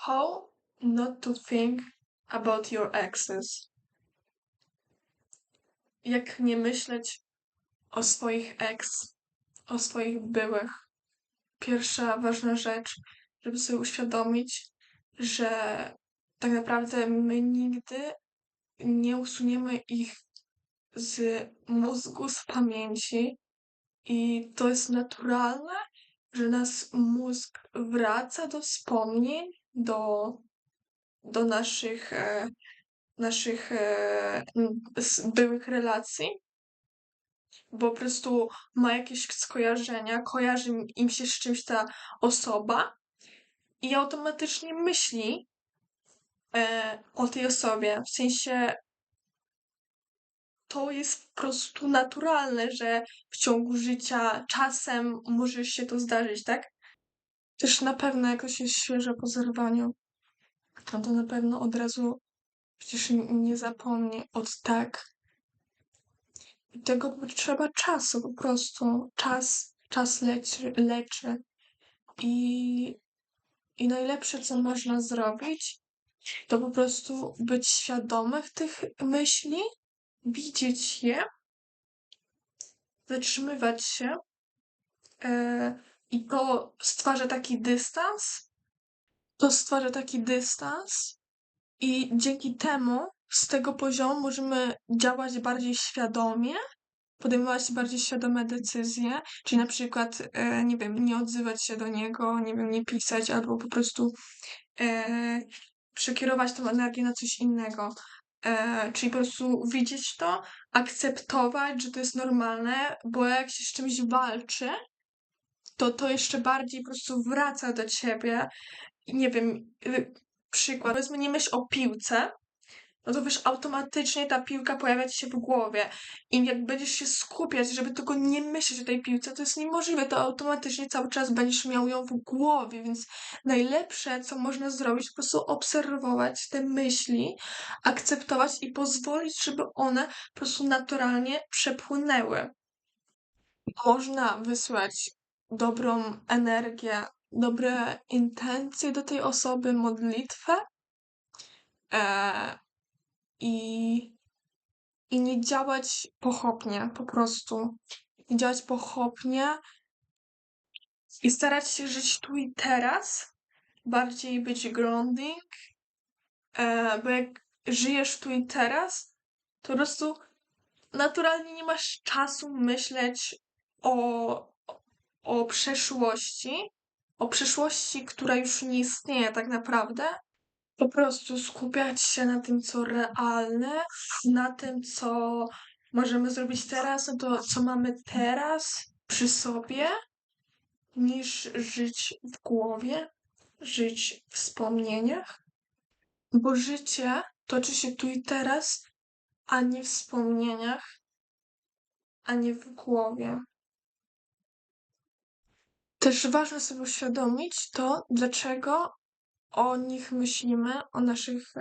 How not to think about your exes. Jak nie myśleć o swoich ex, o swoich byłych. Pierwsza ważna rzecz, żeby sobie uświadomić, że tak naprawdę my nigdy nie usuniemy ich z mózgu, z pamięci i to jest naturalne, że nas mózg wraca do wspomnień, do naszych byłych relacji, bo po prostu ma jakieś skojarzenia, kojarzy im się z czymś ta osoba i automatycznie myśli o tej osobie. W sensie to jest po prostu naturalne, że w ciągu życia czasem może się to zdarzyć, tak? Też na pewno jakoś jest świeże po zerwaniu, no to na pewno od razu przecież nie zapomnę od tak. I tego potrzeba czasu po prostu. Czas leczy. I, I najlepsze, co można zrobić, to po prostu być świadomych tych myśli, widzieć je, zatrzymywać się i to stwarza taki dystans. To stwarza taki dystans i dzięki temu z tego poziomu możemy działać bardziej świadomie, podejmować bardziej świadome decyzje, czyli na przykład, nie wiem, nie odzywać się do niego, nie wiem, nie pisać albo po prostu przekierować tą energię na coś innego. Czyli po prostu widzieć to, akceptować, że to jest normalne, bo jak się z czymś walczy, to jeszcze bardziej po prostu wraca do ciebie. I nie wiem, przykład, powiedzmy, nie myśl o piłce, no to wiesz, automatycznie ta piłka pojawia ci się w głowie. I jak będziesz się skupiać, żeby tylko nie myśleć o tej piłce, to jest niemożliwe, to automatycznie cały czas będziesz miał ją w głowie, więc najlepsze, co można zrobić, to po prostu obserwować te myśli, akceptować i pozwolić, żeby one po prostu naturalnie przepłynęły. Można wysłać dobrą energię, dobre intencje do tej osoby, modlitwę, e, i i nie działać pochopnie, po prostu. Nie działać pochopnie i starać się żyć tu i teraz, bardziej być grounding, bo jak żyjesz tu i teraz, to po prostu naturalnie nie masz czasu myśleć o, o przeszłości, która już nie istnieje tak naprawdę. Po prostu skupiać się na tym, co realne, na tym, co możemy zrobić teraz, na to, co mamy teraz przy sobie, niż żyć w głowie, żyć w wspomnieniach. Bo życie toczy się tu i teraz, a nie w wspomnieniach, a nie w głowie. Też ważne sobie uświadomić to, dlaczego o nich myślimy, o naszych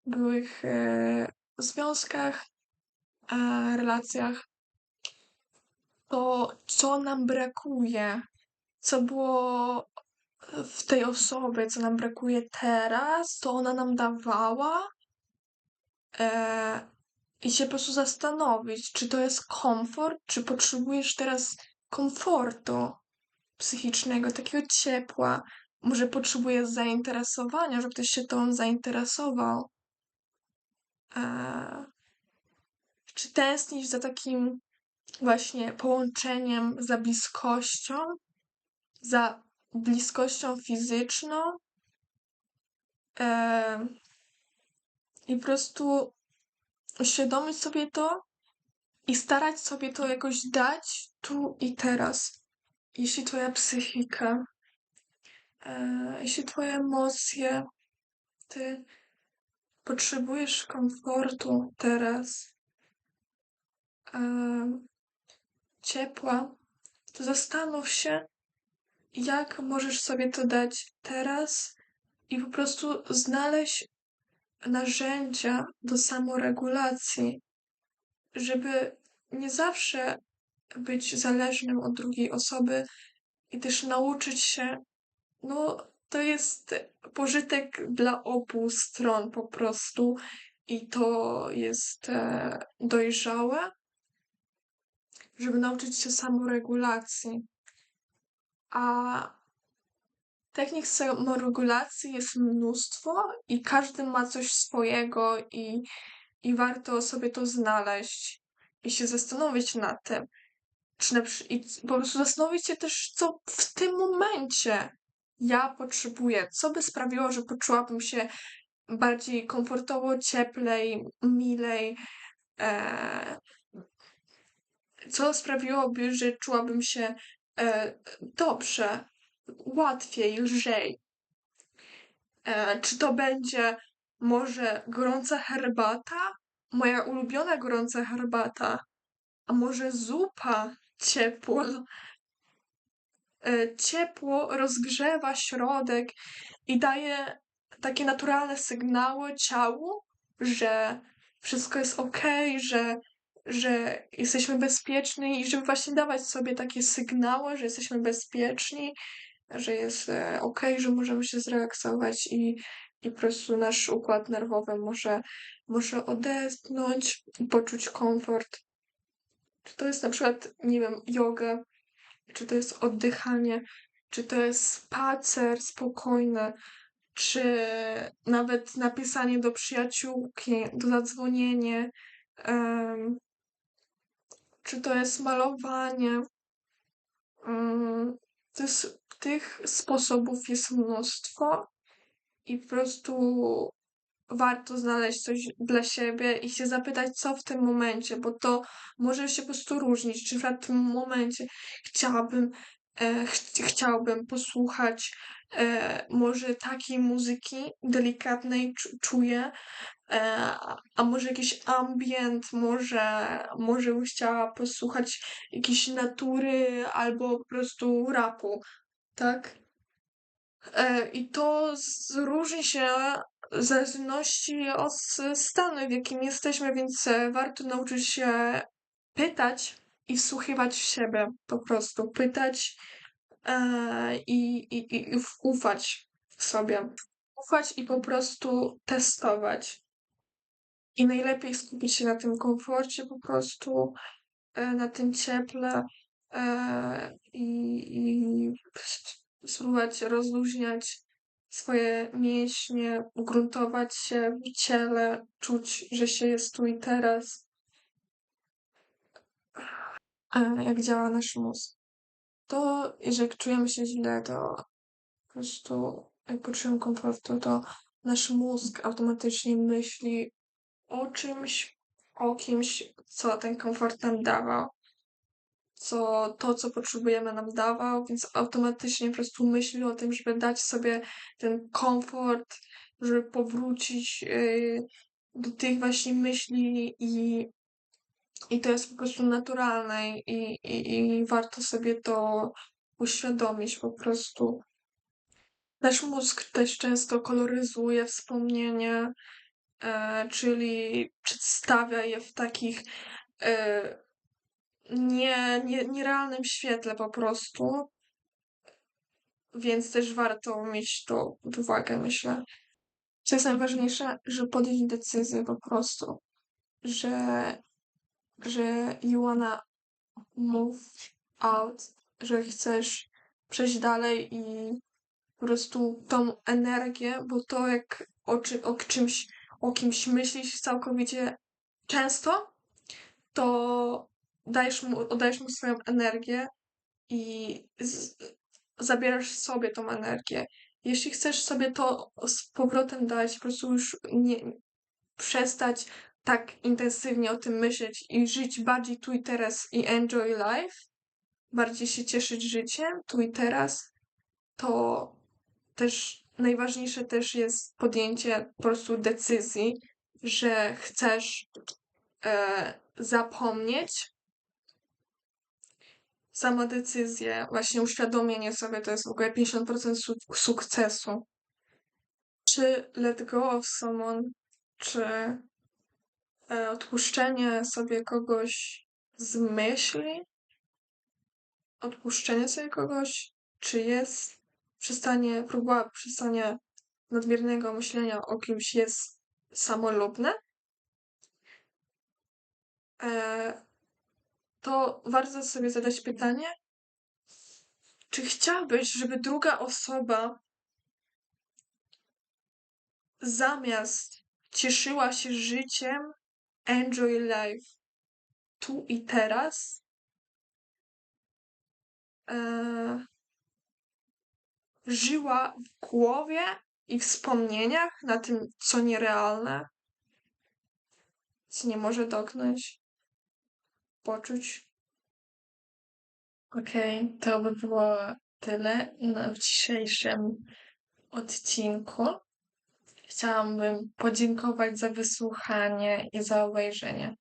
byłych związkach, relacjach, to co nam brakuje, co było w tej osobie, co nam brakuje teraz, co ona nam dawała, i się po prostu zastanowić, czy to jest komfort, czy potrzebujesz teraz komfortu psychicznego, takiego ciepła. Może potrzebujesz zainteresowania, żeby ktoś się tobą zainteresował. Czy tęsknisz za takim właśnie połączeniem, za bliskością fizyczną, i po prostu uświadomić sobie to i starać sobie to jakoś dać tu i teraz. Jeśli twoja psychika, jeśli twoje emocje, ty potrzebujesz komfortu teraz, ciepła, to zastanów się, jak możesz sobie to dać teraz i po prostu znaleźć narzędzia do samoregulacji, żeby nie zawsze być zależnym od drugiej osoby i też nauczyć się, no, to jest pożytek dla obu stron po prostu i to jest dojrzałe, żeby nauczyć się samoregulacji. A technik samoregulacji jest mnóstwo i każdy ma coś swojego i warto sobie to znaleźć i się zastanowić nad tym. I po prostu zastanowić się też, co w tym momencie ja potrzebuję, co by sprawiło, że poczułabym się bardziej komfortowo, cieplej, milej, e, co sprawiłoby, że czułabym się dobrze, łatwiej, lżej. Czy to będzie może gorąca herbata, moja ulubiona gorąca herbata, a może zupa ciepła. Ciepło rozgrzewa środek i daje takie naturalne sygnały ciału, że wszystko jest okej, że jesteśmy bezpieczni i żeby właśnie dawać sobie takie sygnały, że jesteśmy bezpieczni, że jest okej, że możemy się zrelaksować i po prostu nasz układ nerwowy może odetchnąć i poczuć komfort. Czy to jest na przykład, nie wiem, yoga, czy to jest oddychanie, czy to jest spacer spokojny, czy nawet napisanie do przyjaciółki, do zadzwonienie, czy to jest malowanie. To jest, tych sposobów jest mnóstwo i po prostu warto znaleźć coś dla siebie i się zapytać, co w tym momencie, bo to może się po prostu różnić. Czy w tym momencie chciałabym, chciałbym posłuchać może takiej muzyki delikatnej, czuję, a może jakiś ambient, może bym chciała posłuchać jakiejś natury albo po prostu rapu, tak? I to różni się w zależności od stanu, w jakim jesteśmy, więc warto nauczyć się pytać i wsłuchiwać w siebie po prostu. Pytać i ufać sobie. Ufać i po prostu testować. I najlepiej skupić się na tym komforcie po prostu, na tym cieple i spróbować rozluźniać swoje mięśnie, ugruntować się w ciele, czuć, że się jest tu i teraz. Jak działa nasz mózg. To jeżeli czujemy się źle, to po prostu jak poczujemy komfortu, to nasz mózg automatycznie myśli o czymś, o kimś, co ten komfort nam dawał. Co potrzebujemy nam dawał, więc automatycznie po prostu myśli o tym, żeby dać sobie ten komfort, żeby powrócić do tych właśnie myśli i to jest po prostu naturalne i warto sobie to uświadomić po prostu. Nasz mózg też często koloryzuje wspomnienia, czyli przedstawia je w takich nierealnym świetle po prostu, więc też warto mieć to pod uwagę, myślę. Co jest najważniejsze, żeby podjąć decyzję po prostu, że, że you wanna move out, że chcesz przejść dalej i po prostu tą energię, bo to jak o kimś myślisz całkowicie często, to oddajesz mu swoją energię i zabierasz sobie tą energię. Jeśli chcesz sobie to z powrotem dać, po prostu już nie przestać tak intensywnie o tym myśleć i żyć bardziej tu i teraz i enjoy life, bardziej się cieszyć życiem tu i teraz, to też najważniejsze też jest podjęcie po prostu decyzji, że chcesz zapomnieć. Sama decyzja, właśnie uświadomienie sobie to jest w ogóle 50% sukcesu. Czy let go of someone, czy odpuszczenie sobie kogoś z myśli, odpuszczenie sobie kogoś, czy jest próba przestania nadmiernego myślenia o kimś jest samolubne, e, to warto sobie zadać pytanie, czy chciałbyś, żeby druga osoba zamiast cieszyła się życiem, enjoy life tu i teraz, e, żyła w głowie i wspomnieniach na tym, co nierealne, co nie może dotknąć, poczuć. Okej, to by było tyle w dzisiejszym odcinku. Chciałabym podziękować za wysłuchanie i za obejrzenie.